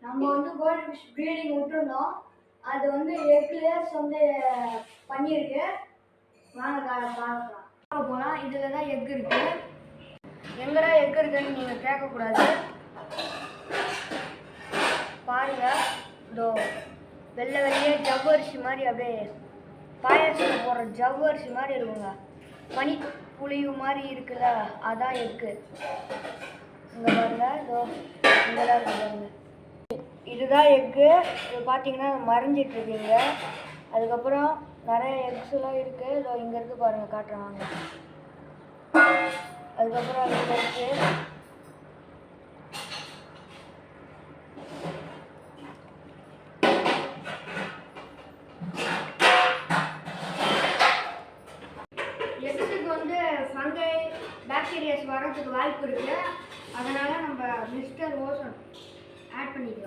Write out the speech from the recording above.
நம்ம வந்து gold fish breeding விட்டுருந்தோம். அது வந்து எக் லேயர்ஸ் வந்து பண்ணியிருக்கு. வாங்க பார்க்கலாம். போகலாம். இதில் தான் எக் இருக்கு. எங்கடா எக் இருக்குன்னு நீங்கள் கேட்கக்கூடாது. பாருங்க, இதோ வெள்ளை வெள்ளையே ஜவ்வரிசி மாதிரி அப்படியே பாயாசத்தில் போடுற ஜவ்வரிசி மாதிரி இருக்குங்க. பனி புளிவு மாதிரி இருக்குல்ல, அதான் எக்கு. இங்கே பாருங்க, இதோ இங்கெல்லாம் இருக்கு பாருங்க. இதுதான் எக்கு. இது பார்த்தீங்கன்னா மறைஞ்சிட்டு இருக்கீங்க. அதுக்கப்புறம் நிறைய எக்ஸ் எல்லாம் இருக்கு. இதோ இங்கே இருக்கு பாருங்க, காட்டுறாங்க. அதுக்கப்புறம் இங்கே இருக்கு. எக்ஸுக்கு வந்து ஃபங்கை பாக்டீரியாஸ் வரதுக்கு வாய்ப்பு இருக்கு. அதனால நம்ம மிஸ்டர் ஓசோன்